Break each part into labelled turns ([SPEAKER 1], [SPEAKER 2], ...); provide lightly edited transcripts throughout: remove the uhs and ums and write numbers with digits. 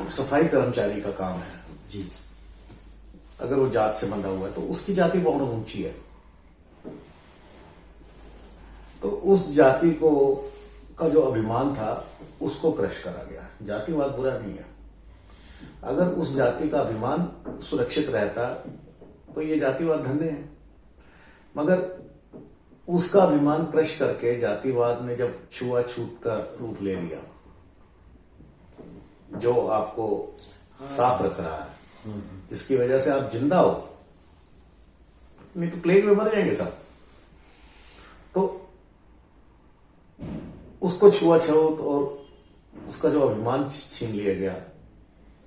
[SPEAKER 1] सफाई कर्मचारी का काम है
[SPEAKER 2] जी,
[SPEAKER 1] अगर वो जात से बंधा हुआ है तो उसकी जाति बहुत ऊंची है, तो उस जाति को का जो अभिमान था उसको क्रश करा गया। जातिवाद बुरा नहीं है, अगर उस जाति का अभिमान सुरक्षित रहता तो ये जातिवाद धन्य है, मगर उसका अभिमान क्रश करके जातिवाद ने जब छुआछूत का रूप ले लिया, जो आपको साफ रख रहा है, जिसकी वजह से आप जिंदा हो, नहीं तो प्लेग में मर जाएंगे सब, तो उसको छुआछूत और उसका जो अभिमान छीन लिया गया,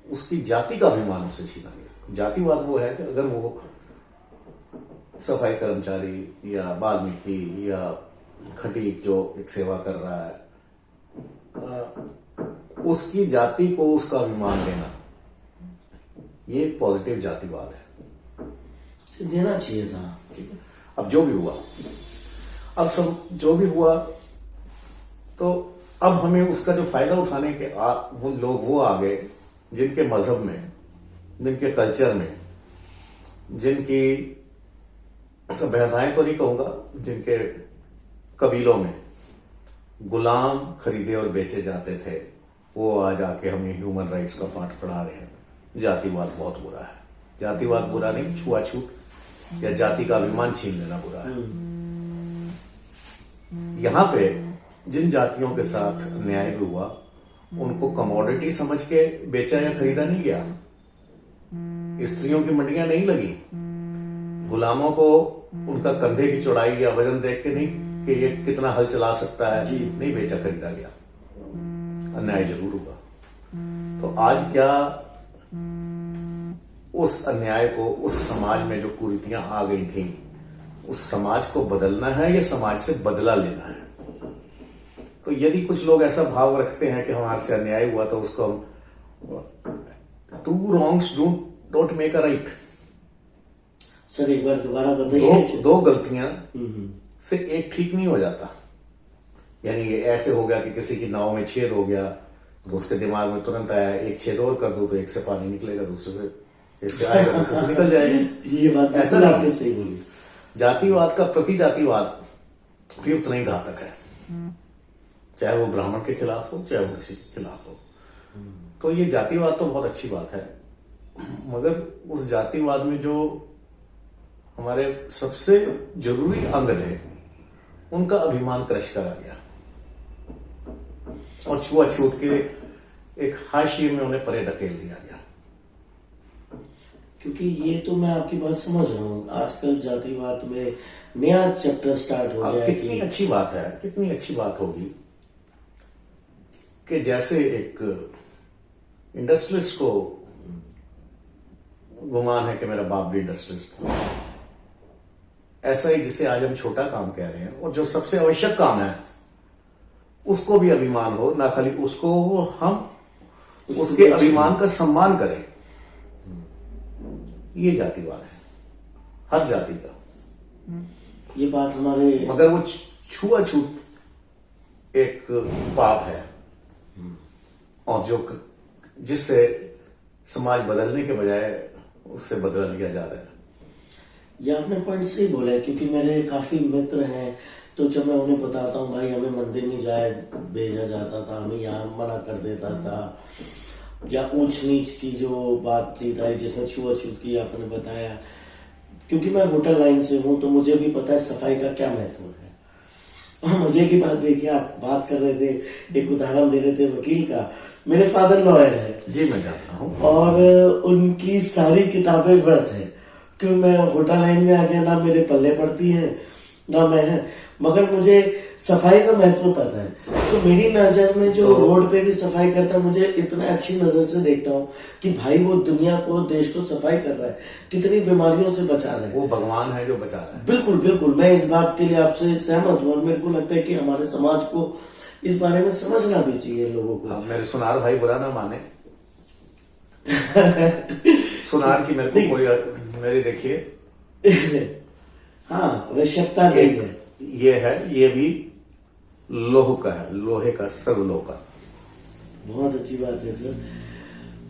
[SPEAKER 1] उसकी जाति का अभिमान उसे छीना गया। जातिवाद वो है कि अगर वो सफाई कर्मचारी या वाल्मीकि या खटीक जो एक सेवा कर रहा है, उसकी जाति को उसका अभिमान देना, ये पॉजिटिव जातिवाद है,
[SPEAKER 2] देना चाहिए था।
[SPEAKER 1] ठीक है, अब जो भी हुआ, अब सब जो भी हुआ, तो अब हमें उसका जो फायदा उठाने के वो लोग वो आ गए जिनके मजहब में, जिनके कल्चर में, जिनकी सभ्यताएं तो नहीं कहूंगा, जिनके कबीलों में गुलाम खरीदे और बेचे जाते थे, वो आज आके हमें ह्यूमन राइट्स का पाठ पढ़ा रहे हैं। जातिवाद बहुत बुरा है। जातिवाद बुरा नहीं, छुआछूत या जाति का अभिमान छीन लेना बुरा है। यहां पे जिन जातियों के साथ अन्याय भी हुआ, उनको कमोडिटी समझ के बेचा या खरीदा नहीं गया, स्त्रियों की मंडियां नहीं लगी, गुलामों को उनका कंधे की चौड़ाई या वजन देख के नहीं कि ये कितना हल चला सकता है, जी नहीं बेचा खरीदा गया, अन्याय जरूर हुआ। तो आज क्या उस अन्याय को, उस समाज में जो कुरीतियां आ गई थी, उस समाज को बदलना है या समाज से बदला लेना है? तो यदि कुछ लोग ऐसा भाव रखते हैं कि हमारे से अन्याय हुआ, तो उसको हम two wrongs don't make a right.
[SPEAKER 2] Sir एक बार दोबारा बताइए।
[SPEAKER 1] दो गलतियां से एक ठीक नहीं हो जाता। यानी ये ऐसे हो गया कि किसी की नाव में छेद हो गया, तो उसके दिमाग में तुरंत आया एक छेद और कर दो तो एक से पानी निकलेगा, दूसरे से एक से आएगा, दूसरे से निकल जाएगा।
[SPEAKER 2] ये बात
[SPEAKER 1] ऐसा
[SPEAKER 2] आपने सही बोली।
[SPEAKER 1] जातिवाद का प्रति जातिवाद भी उतना ही घातक है, चाहे वो ब्राह्मण के खिलाफ हो, चाहे वो किसी के खिलाफ हो। तो ये जातिवाद तो बहुत अच्छी बात है, मगर उस जातिवाद में जो हमारे सबसे जरूरी अंग थे, उनका अभिमान क्रश करा गया और छुआछूत के एक हाशिए में उन्हें परे धकेल दिया गया।
[SPEAKER 2] क्योंकि ये तो मैं आपकी बात समझ रहा हूँ, आजकल जातिवाद में नया चैप्टर स्टार्ट हो गया है।
[SPEAKER 1] कितनी अच्छी बात है, कितनी अच्छी बात होगी कि जैसे एक इंडस्ट्रियलिस्ट को गुमान है कि मेरा बाप भी इंडस्ट्रियलिस्ट था, ऐसा ही जिसे आज हम छोटा काम कह रहे हैं और जो सबसे आवश्यक काम है, उसको भी अभिमान हो, ना खाली उसको हो, हम उसके अभिमान का सम्मान करें। ये जातिवाद है, हर जाति का।
[SPEAKER 2] ये बात हमारे,
[SPEAKER 1] मगर वो छुआछूत एक पाप है, और जो जिससे समाज बदलने के बजाय उससे बदला लिया जा रहा है।
[SPEAKER 2] ये आपने पॉइंट सही बोला है, क्योंकि मेरे काफी मित्र हैं, तो जब मैं उन्हें बताता हूँ भाई हमें मंदिर नहीं जाए भेजा जाता था, हमें यहाँ मना कर देता था, या ऊंच नीच की जो बातचीत आई जिसमें छुआछूत की आपने बताया, क्योंकि मैं होटल लाइन से हूँ तो मुझे भी पता है सफाई का क्या महत्व है। और मजे की बात देखिए, आप बात कर रहे थे, एक उदाहरण दे रहे थे वकील का। मेरे फादर लॉयर है
[SPEAKER 1] जी, मैं जानता हूँ,
[SPEAKER 2] और उनकी सारी किताबें व्यर्थ है, क्यों मैं होटल लाइन में आ गया, ना मेरे पल्ले पड़ती है ना मैं है, मगर मुझे सफाई का महत्व पता है। तो मेरी नजर में जो रोड पे भी सफाई करता है, मुझे इतना अच्छी नजर से देखता हूँ कि भाई वो दुनिया को, देश को सफाई कर रहा है, कितनी बीमारियों से बचा रहा है।
[SPEAKER 1] वो भगवान है जो बचा रहा है।
[SPEAKER 2] बिल्कुल बिल्कुल, मैं इस बात के लिए आपसे सहमत हूँ, और मेरे को लगता है कि हमारे समाज को इस बारे में समझना भी चाहिए लोगों को।
[SPEAKER 1] मेरे सुनार भाई बुरा ना माने, सुनार की मेरे को कोई, मेरी देखिए
[SPEAKER 2] हाँ आवश्यकता नहीं है।
[SPEAKER 1] ये है, ये भी लोह का है, लोहे का, सर्वलोह का।
[SPEAKER 2] बहुत अच्छी बात है सर।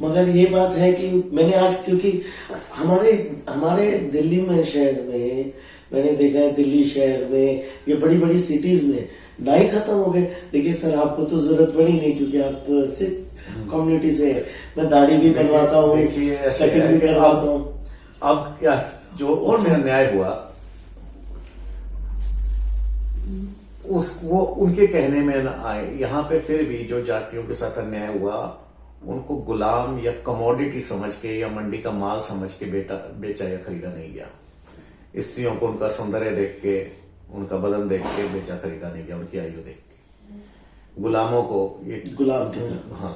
[SPEAKER 2] मगर ये बात है कि मैंने आज, क्योंकि हमारे हमारे दिल्ली में शहर में मैंने देखा है, दिल्ली शहर में ये बड़ी बड़ी सिटीज में नाई खत्म हो गए। देखिए सर, आपको तो जरूरत पड़ी नहीं क्योंकि आप सिख कम्युनिटी से हैं। मैं दाढ़ी भी बनवाता हूँ,
[SPEAKER 1] देखिए ऐसे
[SPEAKER 2] कटिंग
[SPEAKER 1] है
[SPEAKER 2] भी
[SPEAKER 1] कि
[SPEAKER 2] करवाता हूँ।
[SPEAKER 1] अब क्या जो उनसे अन्याय हुआ, वो उनके कहने में न आए। यहाँ पे फिर भी जो जातियों के साथ अन्याय हुआ, उनको गुलाम या कमोडिटी समझ के या मंडी का माल समझ के बेचा या खरीदा नहीं गया। स्त्रियों को उनका सौंदर्य देख के, उनका बदन देख के बेचा खरीदा नहीं गया, उनकी आयु देख के। गुलामों को ये
[SPEAKER 2] गुलाम की तरह,
[SPEAKER 1] हाँ,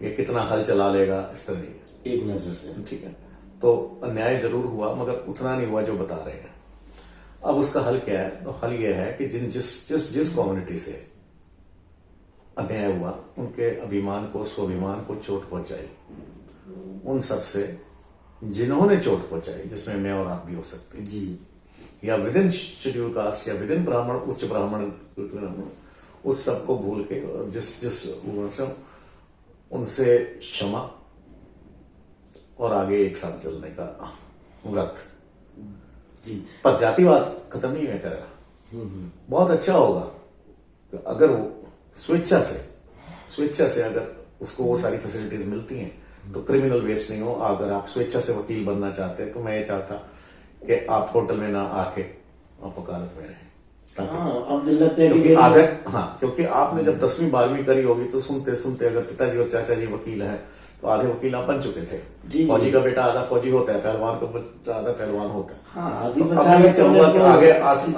[SPEAKER 1] ये कितना हल चला लेगा इस तरह नहीं,
[SPEAKER 2] एक नजर से।
[SPEAKER 1] ठीक है। तो अन्याय जरूर हुआ, मगर उतना नहीं हुआ जो बता रहे हैं। अब उसका हल क्या है? तो हल यह है कि जिस कम्युनिटी से अन्याय हुआ, उनके अभिमान को, स्वाभिमान को चोट पहुंचाई, उन सब से जिन्होंने चोट पहुंचाई, जिसमें मैं और आप भी हो सकते हैं
[SPEAKER 2] जी,
[SPEAKER 1] या विद इन शेड्यूल कास्ट या विद इन ब्राह्मण, उच्च ब्राह्मण, उस सबको भूल के और जिस उनसे क्षमा और आगे एक साथ चलने का व्रत।
[SPEAKER 2] जी,
[SPEAKER 1] पर जातिवाद खत्म नहीं है करेगा। बहुत अच्छा होगा अगर वो स्वेच्छा से अगर उसको वो सारी फैसिलिटीज मिलती हैं, तो क्रिमिनल वेस्ट नहीं हो। अगर आप स्वेच्छा से वकील बनना चाहते हैं, तो मैं ये चाहता कि आप होटल में ना आके आप वकालत में रहें। क्योंकि आपने जब 10वीं 12वीं करी होगी, तो सुनते सुनते अगर पिताजी और चाचा जी वकील हैं, तो आधे वकील आप बन चुके थे। फौजी का बेटा आधा फौजी होता है, पहलवान का बेटा आधा पहलवान होता है।
[SPEAKER 2] हाँ,
[SPEAKER 1] तो अब मैं चाहूंगा कि आगे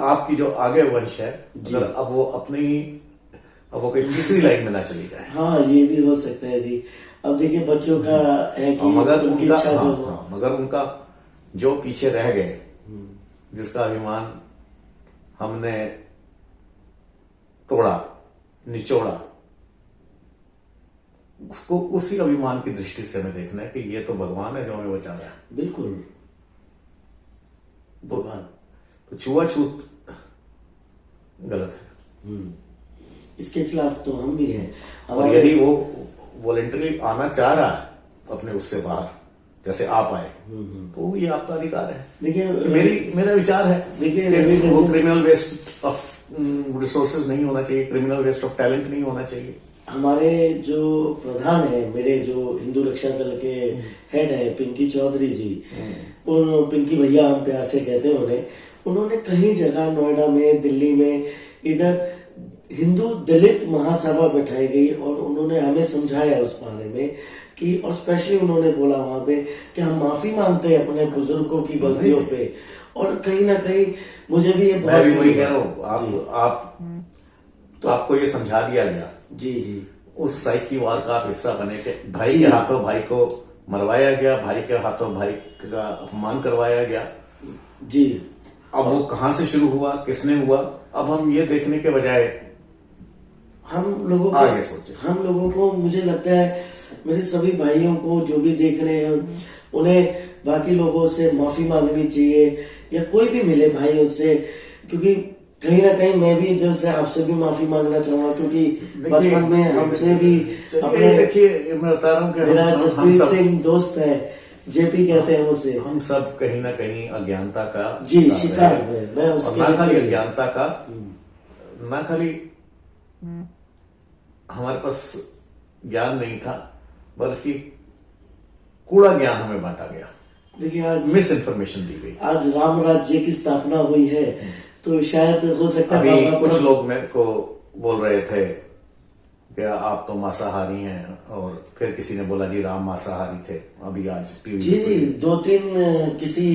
[SPEAKER 1] आपकी जो आगे वंश है, अगर अब वो कोई तीसरी लाइन में ना चली जाए।
[SPEAKER 2] हाँ, ये भी हो सकता है जी। अब देखिए बच्चों का है कि उनकी इच्छा
[SPEAKER 1] मगर उनका जो पीछे रह गए, जिसका अभिमान हमने तोड़ा, निचोड़ा, उसको उसी अभिमान की दृष्टि से हमें देखना है कि ये तो भगवान है जो हमें बचा रहा है।
[SPEAKER 2] बिल्कुल।
[SPEAKER 1] तो छुआछूत गलत है।
[SPEAKER 2] इसके खिलाफ तो हम भी हैं।
[SPEAKER 1] और यदि वो वॉलेंटरी आना चाह रहा है अपने उससे बाहर, जैसे आप आए, तो ये आपका अधिकार है।
[SPEAKER 2] देखिए,
[SPEAKER 1] मेरा विचार है,
[SPEAKER 2] देखिए
[SPEAKER 1] वो क्रिमिनल वेस्ट ऑफ रिसोर्सेज नहीं होना चाहिए, क्रिमिनल वेस्ट ऑफ टैलेंट नहीं होना चाहिए।
[SPEAKER 2] हमारे जो प्रधान है, मेरे जो हिंदू रक्षा दल के हेड है पिंकी चौधरी जी, उन पिंकी भैया हम प्यार से कहते हैं उन्होंने कई जगह, नोएडा में, दिल्ली में, इधर हिंदू दलित महासभा बैठाई गई और उन्होंने हमें समझाया उस बारे में कि, और स्पेशली उन्होंने बोला वहां पे कि हम माफी मांगते हैं अपने बुजुर्गों की गलतियों पे। और कहीं ना कहीं मुझे भी ये
[SPEAKER 1] मैं भी वही कह रहा हूँ, आपको ये समझा दिया गया
[SPEAKER 2] जी जी,
[SPEAKER 1] उस साइकी वार का आप हिस्सा बने के भाई के हाथों भाई को मरवाया गया, भाई के हाथों भाई का अपमान करवाया गया
[SPEAKER 2] जी।
[SPEAKER 1] अब वो कहां से शुरू हुआ, किसने हुआ, अब हम ये देखने के बजाय
[SPEAKER 2] हम लोगों
[SPEAKER 1] आगे सोचे।
[SPEAKER 2] हम लोगों को, मुझे लगता है मेरे सभी भाइयों को जो भी देख रहे हैं, उन्हें बाकी लोगों से माफी मांगनी चाहिए, या कोई भी मिले भाई उससे, क्योंकि कहीं ना कहीं मैं भी दिल से आपसे भी माफी मांगना चाहूंगा, क्योंकि बचपन में हमसे भी अपने,
[SPEAKER 1] देखिए मैं बता रहा हूँ कि
[SPEAKER 2] मेरा जसप्रीत सिंह दोस्त है, जेपी कहते हैं उसे,
[SPEAKER 1] हम सब कहीं ना कहीं अज्ञानता का
[SPEAKER 2] जी शिकार हुए। मैं उसके
[SPEAKER 1] ना खाली अज्ञानता का, ना खाली हमारे पास ज्ञान नहीं था, बल्कि कूड़ा ज्ञान हमें बांटा गया।
[SPEAKER 2] देखिए आज
[SPEAKER 1] मिस इन्फॉर्मेशन दी गई।
[SPEAKER 2] आज राम राज्य की स्थापना हुई है, तो शायद हो सकता है
[SPEAKER 1] अभी कुछ लोग मेरे को बोल रहे थे कि आप तो मांसाहारी हैं, और फिर किसी ने बोला जी राम मांसाहारी थे। अभी आज टीवी
[SPEAKER 2] जी 2-3 किसी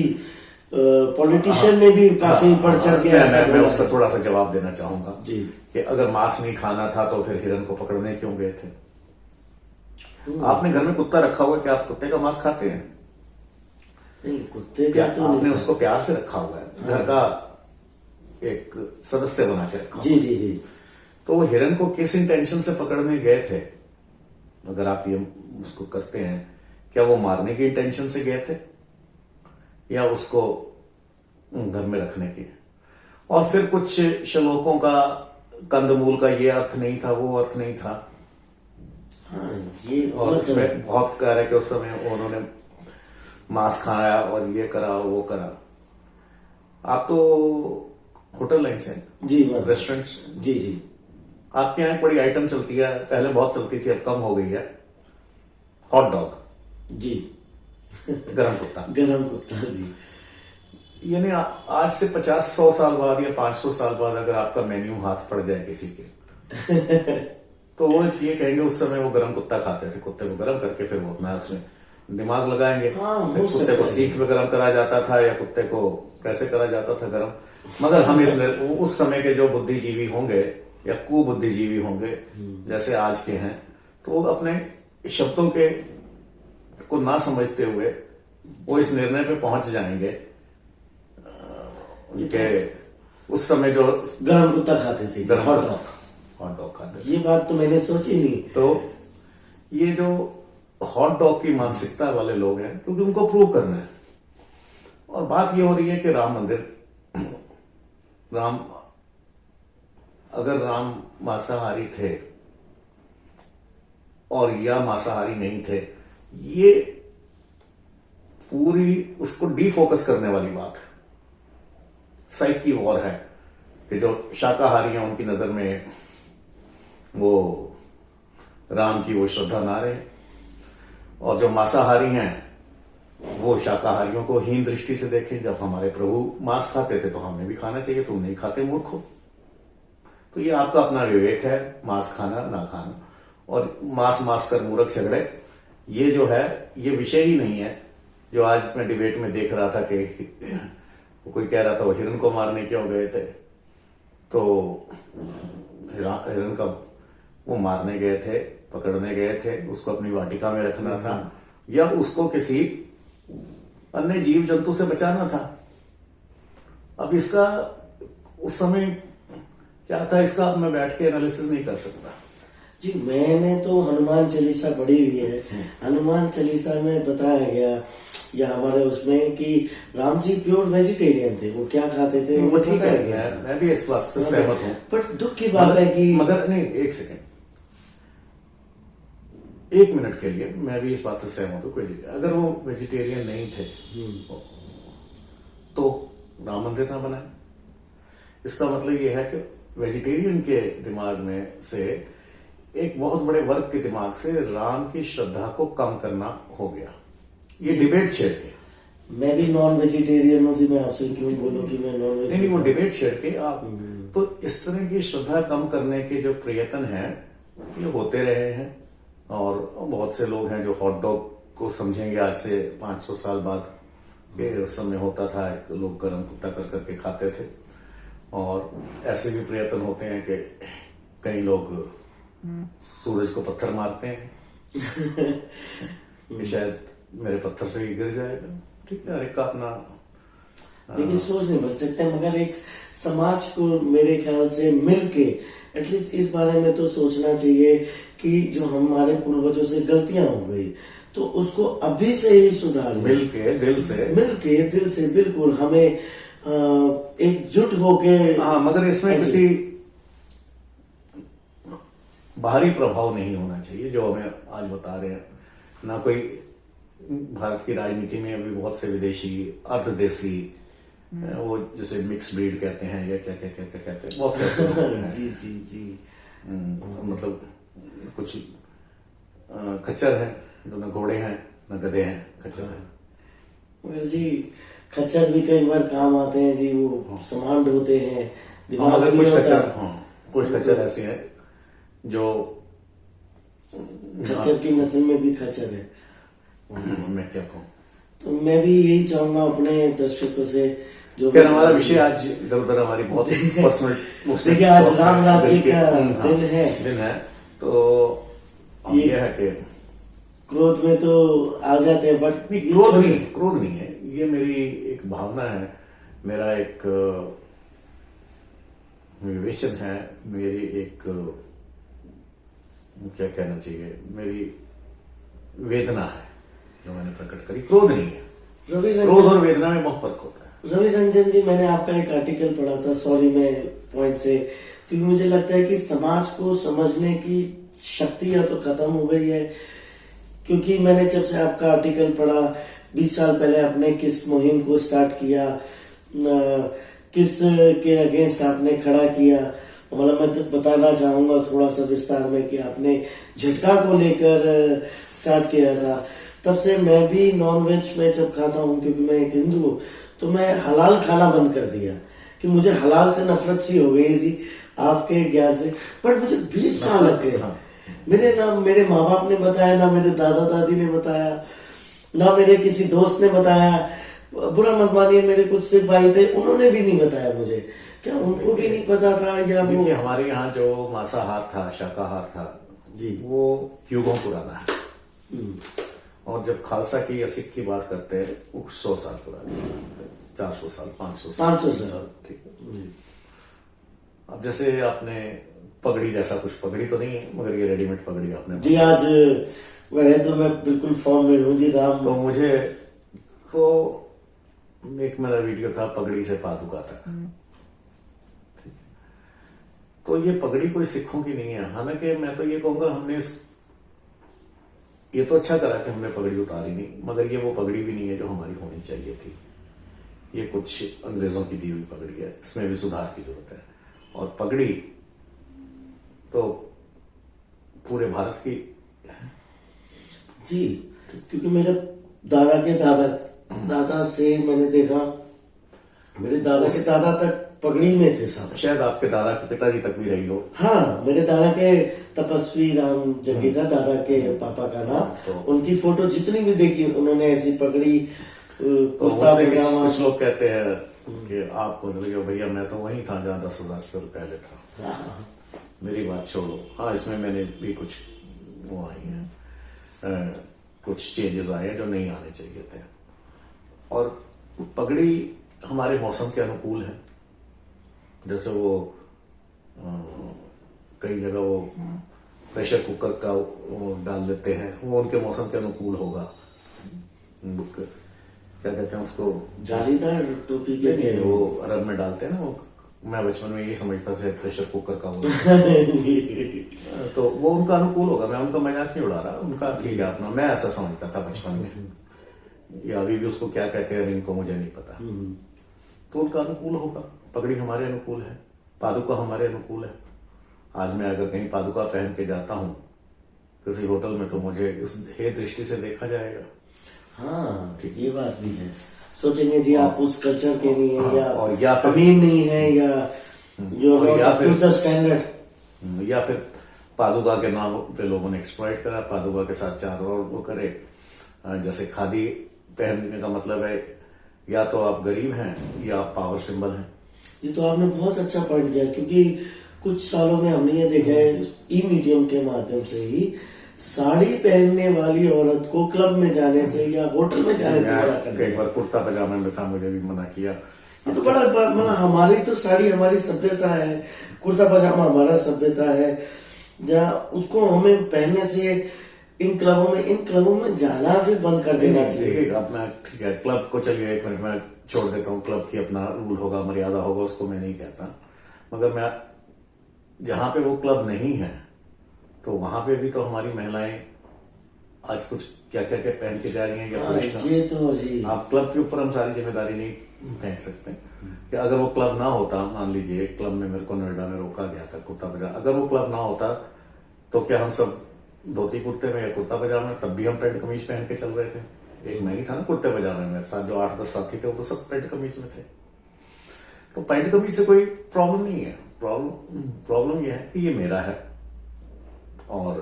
[SPEAKER 2] पॉलिटिशियन ने भी काफी बढ़ चढ़ के
[SPEAKER 1] मैं उसका थोड़ा सा जवाब देना चाहूंगा
[SPEAKER 2] जी,
[SPEAKER 1] कि अगर मांस नहीं खाना था तो फिर हिरन को पकड़ने क्यों गए थे? आपने घर में कुत्ता रखा हुआ है, क्या आप कुत्ते का मांस खाते हैं?
[SPEAKER 2] नहीं, कुत्ते का तो
[SPEAKER 1] आपने उसको प्यार से रखा हुआ है, घर का एक सदस्य बना के रखा।
[SPEAKER 2] जी जी जी।
[SPEAKER 1] तो वो हिरन को किस इंटेंशन से पकड़ने गए थे? अगर आप ये उसको करते हैं, क्या वो मारने की इंटेंशन से गए थे या उसको घर में रखने की? और फिर कुछ श्लोकों का, कंदमूल का ये अर्थ नहीं था, वो अर्थ नहीं था,
[SPEAKER 2] हाँ ये
[SPEAKER 1] और
[SPEAKER 2] बहुत
[SPEAKER 1] उसमें बहुत कह रहे कि उस समय उन्होंने मांस खाया और ये करा वो करा। आप तो होटल लाइन से,
[SPEAKER 2] जी मैम,
[SPEAKER 1] रेस्टोरेंट,
[SPEAKER 2] जी जी
[SPEAKER 1] आपके यहाँ एक बड़ी आइटम चलती है, पहले बहुत चलती थी, अब कम हो गई है, हॉट डॉग,
[SPEAKER 2] जी
[SPEAKER 1] गरम कुत्ता।
[SPEAKER 2] गरम कुत्ता जी।
[SPEAKER 1] यानी आज से 50-100 साल बाद या 500 साल बाद अगर आपका मेन्यू हाथ पड़ जाए किसी के तो वो ये कहेंगे उस समय वो गरम कुत्ता खाते थे, कुत्ते को गरम करके फिर वो अपना उसमें दिमाग लगाएंगे।
[SPEAKER 2] हाँ, हो
[SPEAKER 1] फिर कुत्ते
[SPEAKER 2] सकता
[SPEAKER 1] को
[SPEAKER 2] है।
[SPEAKER 1] सीख में गरम करा जाता था या कुत्ते को कैसे करा जाता था गरम। मगर हम उस समय के जो बुद्धिजीवी होंगे या कुबुद्धिजीवी होंगे जैसे आज के हैं, तो वो अपने शब्दों के को ना समझते हुए वो इस निर्णय पे पहुंच जाएंगे उनके उस समय जो
[SPEAKER 2] गरम कुत्ता खाते थे,
[SPEAKER 1] गरम
[SPEAKER 2] हॉट डॉग।
[SPEAKER 1] हॉट डॉग खाते थे।
[SPEAKER 2] ये बात तो मैंने सोची नहीं।
[SPEAKER 1] तो ये जो हॉट डॉग की मानसिकता वाले लोग हैं, क्योंकि उनको प्रूव करना है। और बात ये हो रही है कि राम मंदिर, अगर राम मांसाहारी थे और या मांसाहारी नहीं थे, ये पूरी उसको डीफोकस करने वाली बात है, साइकी वॉर है कि जो शाकाहारी हैं उनकी नजर में वो राम की वो श्रद्धा ना रहे, और जो मांसाहारी हैं वो शाकाहारियों को हीन दृष्टि से देखें। जब हमारे प्रभु मांस खाते थे तो हमें भी खाना चाहिए, तुम नहीं खाते मूर्खो। तो ये आपका अपना विवेक है, मांस खाना ना खाना। और मांस कर मूर्ख झगड़े, ये जो है ये विषय ही नहीं है। जो आज मैं डिबेट में देख रहा था कि कोई कह रहा था वो हिरन को मारने क्यों गए थे, तो हिरन का वो मारने गए थे, पकड़ने गए थे, उसको अपनी वाटिका में रखना था या उसको किसी अन्य जीव जंतु से बचाना था। अब इसका उस समय क्या था, इसका अब मैं बैठ के एनालिसिस नहीं कर सकता
[SPEAKER 2] जी। मैंने तो हनुमान चालीसा पढ़ी हुई है। हनुमान चालीसा में बताया गया या हमारे उसमें कि राम जी प्योर वेजिटेरियन थे, वो क्या खाते थे
[SPEAKER 1] वो ठीक
[SPEAKER 2] बताया
[SPEAKER 1] है,
[SPEAKER 2] गया।
[SPEAKER 1] मैं भी इस बात से सहमत हूं।
[SPEAKER 2] बट दुख की बात है कि
[SPEAKER 1] मगर नहीं, एक सेकेंड, एक मिनट के लिए मैं भी इस बात से सहमत हूं। अगर वो वेजिटेरियन नहीं थे तो राम मंदिर ना बनाए। इसका मतलब ये है कि वेजिटेरियन के दिमाग में से एक बहुत बड़े वर्ग के दिमाग से राम की श्रद्धा को कम करना हो गया। ये डिबेट छेड़ के,
[SPEAKER 2] मैं भी नॉन वेजिटेरियन हूँ जी, मैं आपसे क्यों बोलूं कि मैं नॉन
[SPEAKER 1] नहीं
[SPEAKER 2] वेजिटेरियन।
[SPEAKER 1] वो डिबेट छेड़ के आप तो इस तरह की श्रद्धा कम करने के जो प्रयत्न हैं ये होते रहे हैं। और बहुत से लोग हैं जो हॉट डॉग को समझेंगे आज से 500 साल बाद के उस समय होता था, लोग गरम कुत्ता कर करके खाते थे। और ऐसे भी प्रयत्न होते हैं कि कई लोग सूरज को पत्थर मारते हैं कि शायद मेरे पत्थर से ही गिर जाएगा। ठीक है, हर एक का अपना
[SPEAKER 2] देखिए सोच नहीं बच सकते, मगर एक समाज को मेरे ख्याल से मिलके एटलीस्ट इस बारे में तो सोचना चाहिए कि जो हमारे पूर्वजों से गलतियां हो गई तो उसको अभी से ही सुधार
[SPEAKER 1] मिलके दिल से
[SPEAKER 2] बिल्कुल हमें एकजुट होके।
[SPEAKER 1] हाँ, मगर इसमें किसी बाहरी प्रभाव नहीं होना चाहिए जो हमें आज बता रहे हैं। ना कोई भारत की राजनीति में अभी बहुत से विदेशी अर्धदेशी वो जैसे मिक्स ब्रीड कहते हैं या क्या क्या क्या क्या कहते हैं, बहुत ऐसे लोग हैं।
[SPEAKER 2] जी जी जी
[SPEAKER 1] मतलब कुछ खच्चर हैं जो न घोड़े हैं न गधे हैं, खच्चर हैं।
[SPEAKER 2] जी खच्चर भी कई बार काम आते हैं जी, वो सामान ढोते हैं, दिमाग
[SPEAKER 1] मगर
[SPEAKER 2] भी
[SPEAKER 1] कुछ
[SPEAKER 2] होता
[SPEAKER 1] खच्चर,
[SPEAKER 2] है।
[SPEAKER 1] कुछ खच्चर ऐसे हैं जो
[SPEAKER 2] खच्चर की नस्ल में भी खच्चर है।
[SPEAKER 1] मैं क्या कहूँ।
[SPEAKER 2] तो मैं भी यही चाहूंगा अपने दर्शकों से जो
[SPEAKER 1] फिर हमारा विषय आज इधर उधर हमारी बहुत पर्सनल,
[SPEAKER 2] देखिए आज राम राज्य का दिन है
[SPEAKER 1] तो ये है कि
[SPEAKER 2] क्रोध में तो आ जाते हैं, बट
[SPEAKER 1] क्रोध नहीं है, ये मेरी एक भावना है, मेरा एक विवेचन है, मेरी एक क्या कहना चाहिए, मेरी वेदना है जो मैंने प्रकट करी। क्रोध नहीं है, क्रोध और वेदना में बहुत फर्क होता है।
[SPEAKER 2] रवि रंजन जी, मैंने आपका एक आर्टिकल पढ़ा था, सॉरी मैं पॉइंट से, क्योंकि मुझे लगता है कि समाज को समझने की शक्तियां तो खत्म हो गई है, क्योंकि मैंने जब से आपका आर्टिकल पढ़ा 20 साल पहले आपने किस मुहिम को स्टार्ट किया, किस के अगेंस्ट आपने खड़ा किया, मतलब मैं तो बताना चाहूंगा थोड़ा सा विस्तार में कि आपने झटका को लेकर स्टार्ट किया था। तब से मैं भी नॉन वेज में जब खाता हूँ, क्योंकि मैं एक हिंदू हूँ, तो मैं हलाल खाना बंद कर दिया कि मुझे हलाल से नफरत सी हो गई जी आपके ज्ञान से। पर मुझे 20 साल लग गए। मेरे माँ बाप ने बताया, ना मेरे दादा दादी ने बताया, ना मेरे किसी दोस्त ने बताया। बुरा मत मानिए, मेरे कुछ सिख भाई थे, उन्होंने भी नहीं बताया मुझे। क्या उनको भी नहीं पता था या वो?
[SPEAKER 1] देखिए, हमारे यहाँ जो मांसाहार था, शाकाहार था
[SPEAKER 2] जी,
[SPEAKER 1] वो युगों पुराना है। और जब खालसा की या सिख की बात करते हैं, वो 100 साल पुरानी, 400 साल, 500 साल,
[SPEAKER 2] 500 साल।
[SPEAKER 1] ठीक है। अब जैसे आपने पगड़ी जैसा कुछ, पगड़ी तो नहीं है मगर ये रेडीमेड पगड़ी आपने
[SPEAKER 2] जी, आज वह तो मैं बिल्कुल फॉर्म में हूँ जी राम।
[SPEAKER 1] तो मुझे तो एक मेरा वीडियो था पगड़ी से पादुका तक। तो ये पगड़ी कोई सिखों की नहीं है। हालांकि मैं तो ये कहूंगा हमने ये तो अच्छा करा कि हमने पगड़ी उतारी नहीं, मगर ये वो पगड़ी भी नहीं है जो हमारी होनी चाहिए थी। ये कुछ अंग्रेजों की दी हुई पगड़ी है, इसमें भी सुधार की जरूरत है। और पगड़ी तो पूरे भारत की
[SPEAKER 2] जी, क्योंकि मेरे दादा के दादा से मैंने देखा, मेरे दादा के दादा तक पगड़ी में थे सब।
[SPEAKER 1] शायद आपके दादा के पिताजी तक भी रही हो।
[SPEAKER 2] हाँ, मेरे दादा के तपस्वी राम जग्गी था, दादा के पापा का नाम।
[SPEAKER 1] तो
[SPEAKER 2] उनकी फोटो जितनी भी देखी उन्होंने ऐसी पगड़ी,
[SPEAKER 1] तो
[SPEAKER 2] कुर्ता
[SPEAKER 1] मुझसे
[SPEAKER 2] पजामा।
[SPEAKER 1] कुछ लोग कहते हैं कि आप बदल गए। भैया, मैं तो वहीं था जहाँ 10,000 साल पहले था।
[SPEAKER 2] हाँ,
[SPEAKER 1] मेरी बात छोड़ो। हाँ, इसमें मैंने भी कुछ वो आई है, कुछ चेंजेस आए हैं जो नहीं आने चाहिए थे। और पगड़ी हमारे मौसम के अनुकूल है। जैसे वो कई जगह वो प्रेशर कुकर का वो डाल लेते हैं, वो उनके मौसम के अनुकूल होगा। क्या कहते हैं उसको,
[SPEAKER 2] जालीदार टोपी के
[SPEAKER 1] नहीं, वो अरब में डालते हैं ना वो। मैं बचपन में यही समझता था प्रेशर कुकर का वो तो वो उनका अनुकूल होगा। मैं उनका मजाक नहीं उड़ा रहा, उनका ठीक है अपना। मैं ऐसा समझता था बचपन में, या अभी भी उसको क्या कहते हैं इनको मुझे नहीं पता। तो उनका अनुकूल होगा। पगड़ी हमारे अनुकूल है, पादुका हमारे अनुकूल है। आज मैं अगर कहीं पादुका पहन के जाता हूँ किसी होटल में, तो मुझे उस हे दृष्टि से देखा जाएगा।
[SPEAKER 2] हाँ, ठीक, ये बात भी है। सोचेंगे जी आप उस कल्चर के नहीं है,
[SPEAKER 1] या फिर
[SPEAKER 2] अमीर नहीं है, या जो
[SPEAKER 1] स्टैंडर्ड, या फिर पादुका के नाम पे लोगों ने एक्सप्लॉइट करा, पादुका के साथ चार और वो करे। जैसे खादी पहनने का मतलब है या तो आप गरीब हैं या आप पावर सिंबल हैं।
[SPEAKER 2] ये तो आपने बहुत अच्छा पॉइंट किया, क्योंकि कुछ सालों में हमने ये देखा है ई मीडियम के माध्यम से ही, साड़ी पहनने वाली औरत को क्लब में जाने से या होटल में जाने से मना कर दिया।
[SPEAKER 1] एक बार कुर्ता पजामे में था, मुझे भी मना किया।
[SPEAKER 2] ये तो बड़ा हमारी तो साड़ी हमारी सभ्यता है, कुर्ता पजामा हमारा सभ्यता है, या उसको हमें पहनने से इन क्लबों में जाना फिर बंद कर देना चाहिए।
[SPEAKER 1] अपना ठीक है, क्लब को चलिए एक मिनट में छोड़ देता हूँ। क्लब की अपना रूल होगा, मर्यादा होगा, उसको मैं नहीं कहता। मगर मैं जहां पे वो क्लब नहीं है, तो वहां पे भी तो हमारी महिलाएं आज कुछ क्या क्या क्या पहन के जा रही हैं। या
[SPEAKER 2] ये तो जी,
[SPEAKER 1] आप क्लब के ऊपर हम सारी जिम्मेदारी नहीं फेंक सकते कि अगर वो क्लब ना होता, मान लीजिए क्लब में मेरे को नोएडा में रोका गया था कुर्ता पजामा, अगर वो क्लब ना होता तो क्या हम सब धोती कुर्ते में या कुर्ता पजामा, तब भी हम पैंट कमीज पहन के चल रहे थे। एक मैं ही था ना कुर्ते पजामे में, साथ जो 8-10 साथी थे वो तो सब पैंट कमीज में थे। तो पैंट कमीज से कोई प्रॉब्लम नहीं है। प्रॉब्लम यह है कि ये मेरा है। और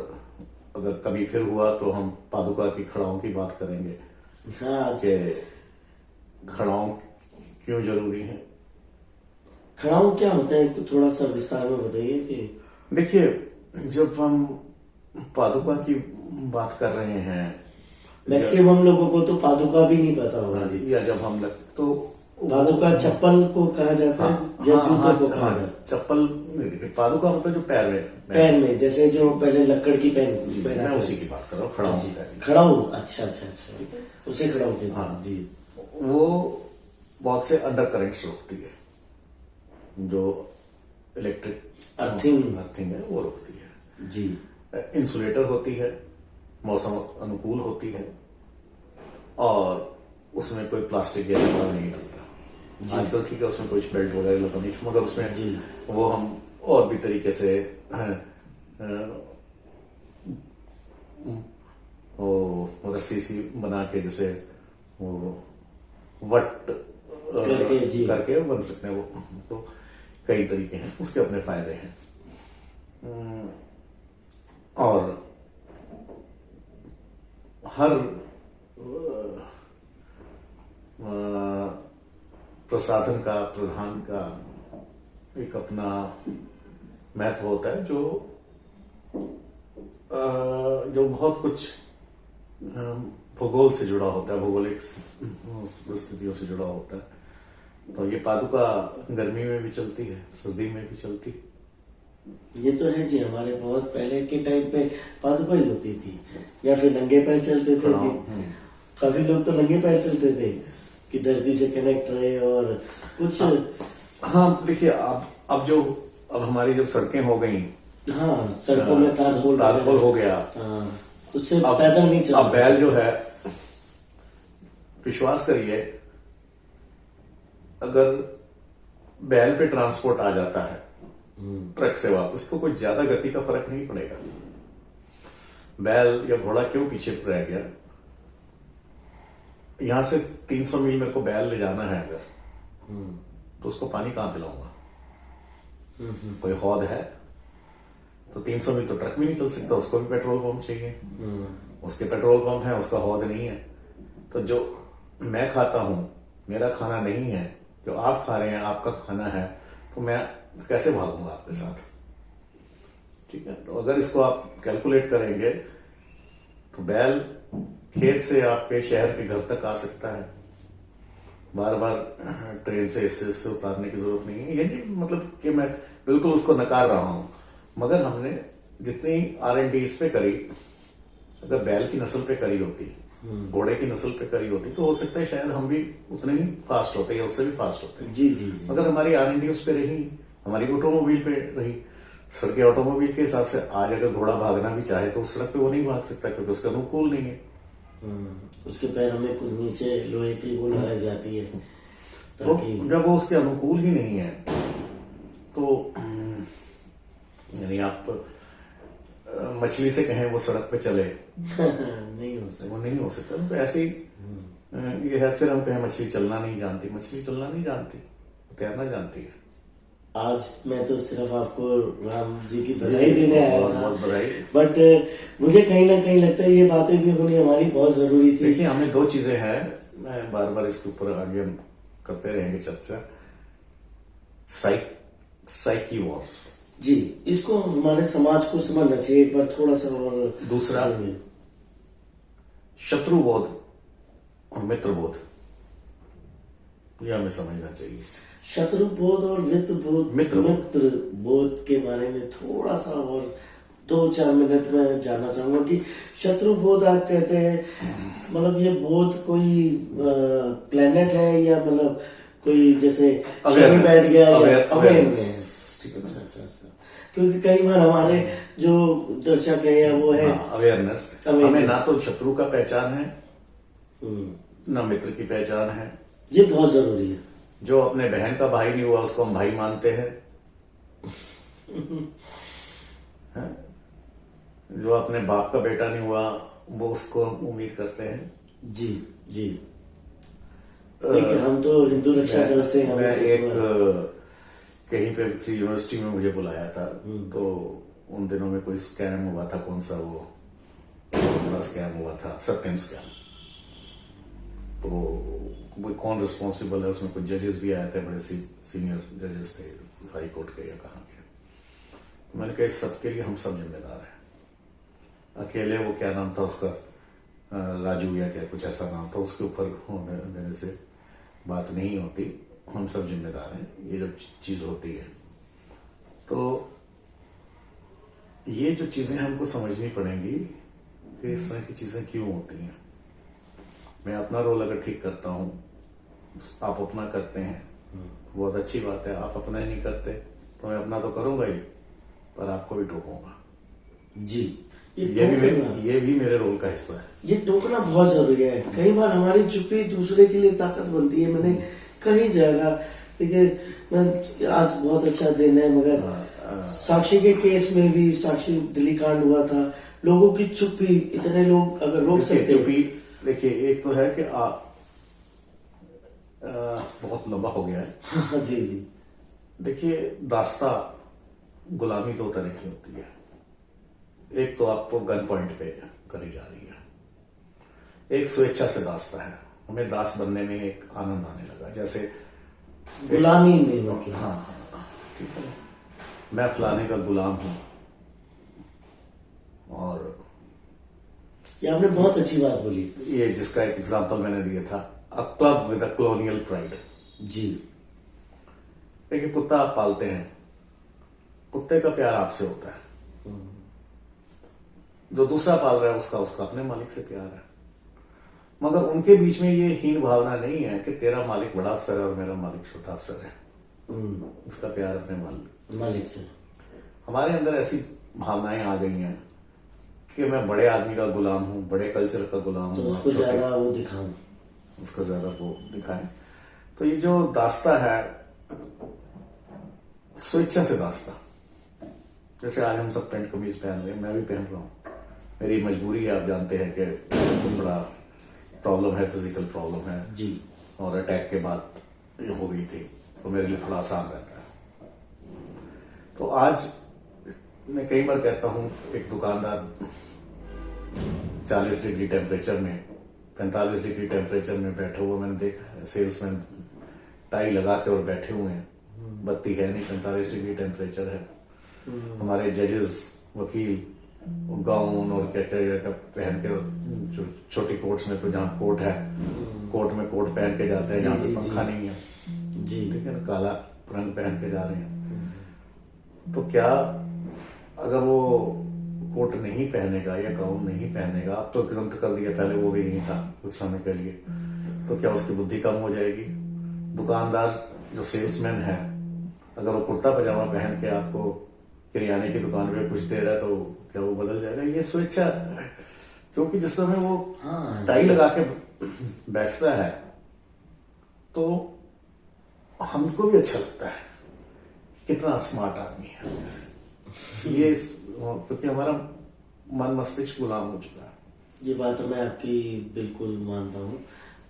[SPEAKER 1] अगर कभी फिर हुआ तो हम पादुका की खड़ाओं की बात करेंगे कि खड़ाओं क्यों जरूरी है।
[SPEAKER 2] खड़ाऊ क्या होता है, थोड़ा सा विस्तार में बताइए। कि
[SPEAKER 1] देखिए, जब हम पादुका की बात कर रहे हैं,
[SPEAKER 2] मैक्सिमम लोगों को तो पादुका भी नहीं पता होगा जी।
[SPEAKER 1] या जब हम तो
[SPEAKER 2] पादुका चप्पल को कहा जाता है या जूतों को कहा जाता है?
[SPEAKER 1] चप्पल, पादुका मतलब जो
[SPEAKER 2] पैर में जैसे जो पहले लकड़ की पहना,
[SPEAKER 1] मैं उसी की बात कर रहा हूँ। खड़ाऊ की
[SPEAKER 2] खड़ाऊ, अच्छा, उसे खड़ाऊ कहते हैं।
[SPEAKER 1] हाँ जी, वो बहुत से अंडर करंट्स रोकती है, जो इलेक्ट्रिक अर्थिंग है वो रोकती है
[SPEAKER 2] जी।
[SPEAKER 1] इंसुलेटर होती है, मौसम अनुकूल होती है, और उसमें कोई प्लास्टिक या कपड़ा नहीं डलता। आजकल ठीक है उसमें कुछ बेल्ट वगैरह लगा नहीं, मगर उसमें वो हम और भी तरीके से वो रस्सी सी बना के जैसे वो वट करके बन सकते हैं वो। तो कई तरीके हैं, उसके अपने फायदे हैं। और हर प्रसाधन का, प्रधान का एक अपना महत्व होता है, जो बहुत कुछ भूगोल से जुड़ा होता है, भौगोलिक परिस्थितियों से जुड़ा होता है। तो ये पादुका गर्मी में भी चलती है, सर्दी में भी चलती है।
[SPEAKER 2] ये तो है जी, हमारे बहुत पहले के टाइम पे पादुका ही होती थी, या फिर नंगे पैर चलते थे जी। काफी लोग तो नंगे पैर चलते थे कि धरती से कनेक्ट रहे। और कुछ
[SPEAKER 1] हाँ देखिए, अब हमारी जब सड़कें हो गई,
[SPEAKER 2] हाँ सड़कों में तारकोल
[SPEAKER 1] हो गया,
[SPEAKER 2] उससे पैदल नहीं चलता।
[SPEAKER 1] अब बैल जो है, विश्वास करिए, अगर बैल पे ट्रांसपोर्ट आ जाता है ट्रक से वापस, तो कोई ज्यादा गति का फर्क नहीं पड़ेगा। बैल या घोड़ा क्यों पीछे रह गया? यहां से 300 मील मेरे को बैल ले जाना है अगर, तो उसको पानी कहां पिलाऊंगा? कोई हौद है? तो 300 मील तो ट्रक भी नहीं चल सकता, उसको भी पेट्रोल पंप चाहिए। उसके पेट्रोल पंप है, उसका हौद नहीं है। तो जो मैं खाता हूं, मेरा खाना नहीं है, जो आप खा रहे हैं आपका खाना है, तो मैं कैसे भागूंगा आपके साथ? ठीक है, तो अगर इसको आप कैलकुलेट करेंगे तो बैल खेत से आपके शहर के घर तक आ सकता है, बार बार ट्रेन से इससे उतारने की जरूरत नहीं है। ये नहीं मतलब कि मैं बिल्कुल उसको नकार रहा हूं, मगर हमने जितनी R&D इस पे करी, अगर बैल की नस्ल पे करी होती, घोड़े की नस्ल पे करी होती, तो हो सकता है शायद हम भी उतने ही फास्ट होते या उससे भी फास्ट होते।
[SPEAKER 2] जी जी जी।
[SPEAKER 1] मगर हमारी R&D उस पे रही, हमारी ऑटोमोबाइल पे रही। सड़कें ऑटोमोबाइल के हिसाब से, आज अगर घोड़ा भागना भी चाहे तो उस सड़क पे वो नहीं भाग सकता, क्योंकि उसका अनुकूल नहीं है।
[SPEAKER 2] उसके पैरों में कुछ नीचे लोहे की वो लगाई जाती है,
[SPEAKER 1] तो जब वो उसके अनुकूल ही नहीं है, तो यानी आप मछली से कहें वो सड़क पे चले
[SPEAKER 2] नहीं हो सकता,
[SPEAKER 1] वो नहीं हो सकता। तो ऐसे ही ये है। फिर हम कहें मछली चलना नहीं जानती, मछली चलना नहीं जानती, तैरना जानती है।
[SPEAKER 2] आज मैं तो सिर्फ आपको राम जी की बधाई देने आया था,
[SPEAKER 1] बहुत बधाई।
[SPEAKER 2] बट मुझे कहीं ना कहीं लगता है ये बातें भी होनी हमारी बहुत जरूरी थी।
[SPEAKER 1] देखिए, हमें दो चीजें हैं, मैं बार बार इसके ऊपर आगे हम करते रहेंगे चर्चा। साइकी वॉर्स
[SPEAKER 2] जी, इसको हमारे समाज को समझना चाहिए एक बार थोड़ा सा। और
[SPEAKER 1] दूसरा, शत्रुबोध और मित्रबोध, यह हमें समझना चाहिए।
[SPEAKER 2] शत्रुबोध और मित्रबोध के बारे में थोड़ा सा और 2-4 मिनट में जानना चाहूंगा कि शत्रुबोध आप कहते हैं, मतलब ये बोध कोई प्लेनेट है, या मतलब कोई जैसे शनि बैठ गया, अवेयरनेस? अच्छा, क्योंकि कई बार हमारे जो दर्शक है या वो है
[SPEAKER 1] अवेयरनेस, हमें ना तो शत्रु का पहचान है, ना मित्र की पहचान है।
[SPEAKER 2] ये बहुत जरूरी है।
[SPEAKER 1] जो अपने बहन का भाई नहीं हुआ उसको हम भाई मानते हैं। जो अपने बाप का बेटा नहीं हुआ वो उसको उम्मीद करते हैं।
[SPEAKER 2] जी जी। हम तो हिंदू रक्षा दल से हैं।
[SPEAKER 1] मैं एक कहीं पे किसी यूनिवर्सिटी में मुझे बुलाया था, तो उन दिनों में कोई स्कैम हुआ था, कौन सा वो बड़ा स्कैम हुआ था, सत्यम स्कैम। तो वो कौन रिस्पॉन्सिबल है, उसमें कुछ जजेस भी आए थे, बड़े सीनियर जजेस थे, हाई कोर्ट के या कहाँ के। तो मैंने कहा इस सब के लिए हम सब जिम्मेदार हैं। अकेले वो क्या नाम था उसका, राजू या क्या कुछ ऐसा नाम था, उसके ऊपर होने देने से बात नहीं होती। हम सब जिम्मेदार हैं। ये जब चीज होती है तो ये जो चीजें हमको समझनी पड़ेंगी कि इस तरह की चीजें क्यों होती हैं। मैं अपना रोल अगर ठीक करता हूं, आप अपना करते हैं, बहुत अच्छी बात है। आप अपना ही नहीं करते तो मैं अपना तो करूंगा ही, पर आपको भी टोकूंगा।
[SPEAKER 2] जी।
[SPEAKER 1] ये भी मेरे रोल का हिस्सा है।
[SPEAKER 2] ये टोकना बहुत जरूरी है। कई बार हमारी चुप्पी दूसरे के लिए ताकत बनती है। मैंने कई जगह देखिए, मैं आज बहुत अच्छा दिन है, मगर साक्षी के केस में भी, साक्षी दिल्ली कांड हुआ था, लोगों की चुप्पी, इतने लोग अगर रोक सकते।
[SPEAKER 1] चुप्पी देखिए, एक तो है कि बहुत लंबा हो गया है।
[SPEAKER 2] जी जी।
[SPEAKER 1] देखिए, दास्ता गुलामी दो तरह की होती है। एक तो आपको गन पॉइंट पे करी जा रही है, एक स्वेच्छा से दास्ता है। हमें दास बनने में एक आनंद आने लगा, जैसे
[SPEAKER 2] गुलामी में मतलब।
[SPEAKER 1] हाँ, ठीक है, मैं फलाने का गुलाम हूं। और
[SPEAKER 2] ये आपने बहुत अच्छी बात बोली।
[SPEAKER 1] ये जिसका एक एग्जांपल मैंने दिया था, a club with a colonial pride.
[SPEAKER 2] जी।
[SPEAKER 1] देखिए, कुत्ता आप पालते हैं, कुत्ते का प्यार आपसे होता है, जो दूसरा पाल रहा है उसका अपने मालिक से प्यार है। मगर उनके बीच में ये हीन भावना नहीं है कि तेरा मालिक बड़ा अफसर है और मेरा मालिक छोटा अफसर है। उसका प्यार अपने मालिक से। हमारे अंदर ऐसी भावनाएं आ गई हैं कि मैं बड़े आदमी का गुलाम हूं, बड़े कल्चर का गुलाम
[SPEAKER 2] तो
[SPEAKER 1] हूं,
[SPEAKER 2] उसको ज्यादा वो दिखाऊं,
[SPEAKER 1] उसका ज्यादा वो दिखाएं। तो ये जो दास्ता है, स्वेच्छा से दास्ता, जैसे आज हम सब पैंट कमीज पहन रहे हैं, मैं भी पहन रहा हूं, मेरी मजबूरी है। आप जानते हैं कि तो बड़ा प्रॉब्लम है, फिजिकल प्रॉब्लम है
[SPEAKER 2] जी,
[SPEAKER 1] और अटैक के बाद ये हो गई थी, तो मेरे लिए थोड़ा आसान रहता है। तो आज मैं कई बार कहता हूं, एक दुकानदार 40 डिग्री टेम्परेचर में, 45 डिग्री टेम्परेचर में बैठे हुए मैंने देखा है। सेल्समैन टाई लगा के और बैठे हुए हैं, बत्ती है नहीं, 45 डिग्री टेम्परेचर है। हमारे जजेस, वकील गाउन और क्या क्या पहन के, छोटी कोट्स में तो जहाँ कोट है, कोट में कोट पहन के जाते हैं, जहाँ पे पंखा नहीं है
[SPEAKER 2] जी,
[SPEAKER 1] ठीक है ना, काला रंग पहन के जा रहे हैं। तो क्या अगर वो कोट नहीं पहनेगा या गाउन नहीं पहनेगा, अब तो एकदम कर दिया, पहले वो भी नहीं था कुछ समय के लिए, तो क्या उसकी बुद्धि कम हो जाएगी? दुकानदार जो सेल्समैन है, अगर वो कुर्ता पजामा पहन के आपको किराने की दुकान पे कुछ दे रहा है, तो क्या वो बदल जाएगा? ये स्वेच्छा, क्योंकि जिस समय वो टाई लगा के बैठता है तो हमको भी अच्छा लगता है, कितना स्मार्ट आदमी है ये, क्योंकि हमारा मन मस्तिष्क गुलाम हो चुका है।
[SPEAKER 2] ये बात मैं आपकी बिल्कुल मानता हूँ।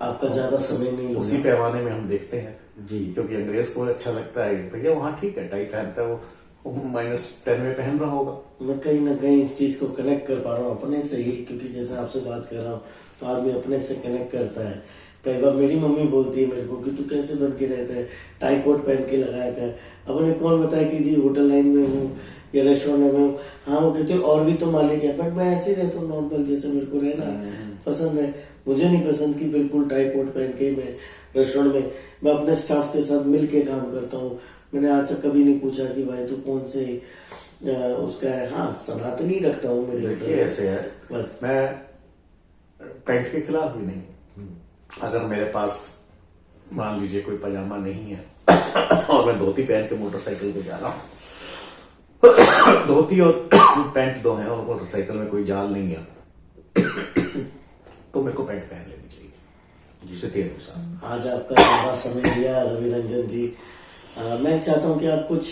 [SPEAKER 2] आपका ज्यादा समय नहीं लगा।
[SPEAKER 1] उसी पैमाने में हम देखते हैं
[SPEAKER 2] जी,
[SPEAKER 1] क्योंकि अंग्रेज को अच्छा लगता है, भैया वहां ठीक है टाई पहनता है, वो -10 में पहन रहा होगा।
[SPEAKER 2] मैं कहीं ना कहीं इस चीज को कनेक्ट कर पा रहा हूँ अपने से ही, क्योंकि जैसे आपसे बात कर रहा हूँ तो आदमी अपने से कनेक्ट करता है। कई बार मेरी मम्मी बोलती है मेरे को कि तू कैसे बन के रहता है, टाई कोट पहन के लगाया कर। अब उन्हें कौन बताया कि जी होटल लाइन में हूँ या रेस्टोरेंट में हूँ। हाँ, वो कहते और भी तो मालिक है, बट मैं ऐसे ही रहता हूँ नॉर्मल, जैसे मेरे को रहना पसंद है। मुझे नहीं पसंद कि बिल्कुल टाई कोट पहन के मैं रेस्टोरेंट में, मैं अपने स्टाफ के साथ मिल के काम करता हूँ। मैंने आज तक कभी नहीं पूछा कि भाई तू कौन से उसका है। हाँ, सनातनी रखता हूँ मेरे।
[SPEAKER 1] देखिए ऐसे है,
[SPEAKER 2] बस
[SPEAKER 1] मैं पैंट के खिलाफ भी नहीं। अगर मेरे पास मान लीजिए कोई पजामा नहीं है और मैं धोती पहन के मोटरसाइकिल पे जा रहा हूँ, धोती और पैंट दो हैं और मोटरसाइकिल में कोई जाल नहीं है, तो मेरे को पैंट पहन लेनी चाहिए स्थिति अनुसार।
[SPEAKER 2] आज आपका लंबा समय लिया रवि रंजन जी। मैं चाहता हूँ कि आप कुछ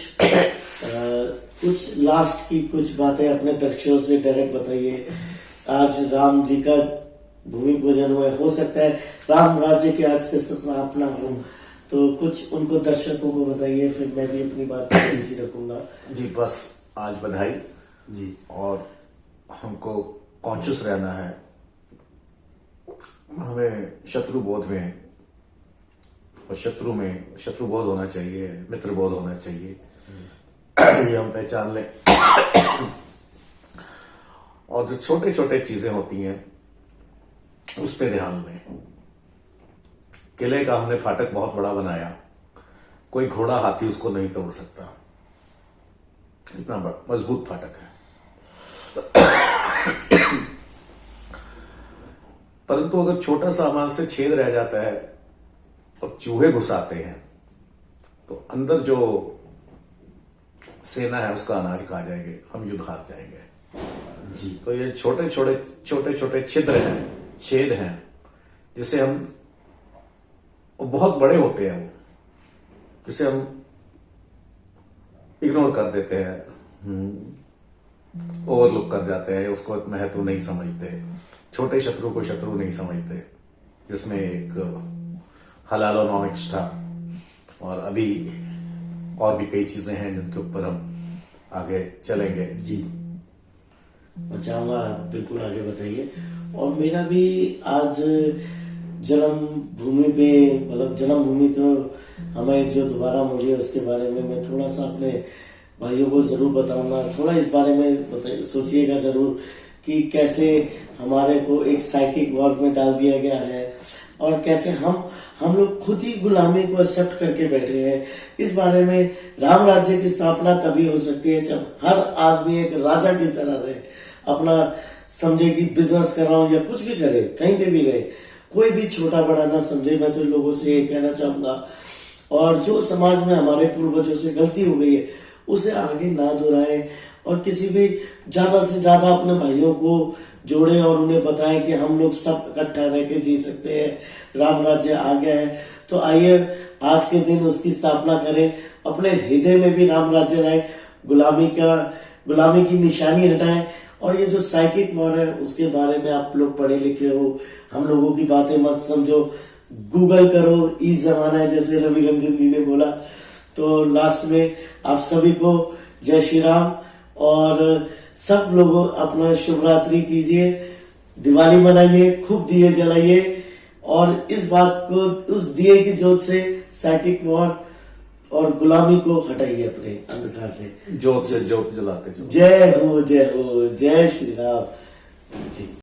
[SPEAKER 2] लास्ट की कुछ बातें अपने दर्शकों से डायरेक्ट बताइए। आज राम जी का भूमि पूजन हुआ, हो सकता है राम राज्य की आज से स्थापना हो, तो कुछ उनको दर्शकों को बताइए, फिर मैं भी अपनी बात थोड़ी सी रखूंगा।
[SPEAKER 1] जी, बस आज बधाई
[SPEAKER 2] जी,
[SPEAKER 1] और हमको कॉन्शियस रहना है, हमें शत्रु बोध में और शत्रु बोध होना चाहिए, मित्र बोध होना चाहिए, ये हम पहचान लें। और जो छोटे छोटे चीजें होती हैं उस पे ध्यान दें। किले का हमने फाटक बहुत बड़ा बनाया, कोई घोड़ा हाथी उसको नहीं तोड़ सकता, इतना मजबूत फाटक है। परंतु अगर छोटा सामान से छेद रह जाता है और चूहे घुस आते हैं तो अंदर जो सेना है उसका अनाज खा जाएंगे, हम युद्ध हार जाएंगे।
[SPEAKER 2] जी।
[SPEAKER 1] तो ये छोटे छोटे छिद्र हैं, छेद हैं, जिसे हम, वो बहुत बड़े होते हैं, वो जिसे हम इग्नोर कर देते हैं, ओवरलुक कर जाते हैं, उसको महत्व नहीं समझते, छोटे शत्रु को शत्रु नहीं समझते, जिसमें एक हलालोनॉमिक्स था, और अभी और भी कई चीजें हैं जिनके ऊपर हम आगे चलेंगे।
[SPEAKER 2] जी, मैं चाहूंगा बिल्कुल आगे बताइए। और मेरा भी आज जन्मभूमि पे, मतलब जन्मभूमि तो हमें जो दोबारा मिली है उसके बारे में मैं थोड़ा सा अपने भाइयों को जरूर बताऊंगा। थोड़ा इस बारे में सोचिएगा जरूर कि कैसे हमारे को एक साइकिक वॉर में डाल दिया गया है और कैसे हम लोग खुद ही गुलामी को एक्सेप्ट करके बैठे हैं। इस बारे में राम राज्य की स्थापना तभी हो सकती है जब हर आदमी एक राजा की तरह रहे, अपना समझे कि बिजनेस कर रहा हूं या कुछ भी करे, कहीं पे भी रहे, कोई भी छोटा बड़ा ना समझे। मैं तो लोगों से ये कहना चाहूंगा, और जो समाज में हमारे पूर्वजों से गलती हो गई है उसे आगे ना दोहराए, और किसी भी ज्यादा से ज्यादा अपने भाइयों को जोड़े और उन्हें बताएं कि हम लोग सब इकट्ठा रह के जी सकते हैं, राम राज्य आ गया है। तो आइए आज के दिन उसकी स्थापना करें, अपने हृदय में भी राम राज्य रहे, गुलामी की निशानी हटाएं। और ये जो साइकिक वॉर है उसके बारे में आप लोग पढ़े लिखे हो, हम लोगों की बातें मत समझो, गूगल करो, ई जमाना है जैसे रवि रंजन जी ने बोला। तो लास्ट में आप सभी को जय श्री राम, और सब लोगों अपना शुभ रात्रि कीजिए, दिवाली मनाइए, खूब दिए जलाइए, और इस बात को, उस दिए की जोत से साइकिक वॉर और गुलामी को हटाइए अपने अंधकार से।
[SPEAKER 1] जोत से जोत जलाते चलो।
[SPEAKER 2] जय हो, जय हो, जय श्री राम जी।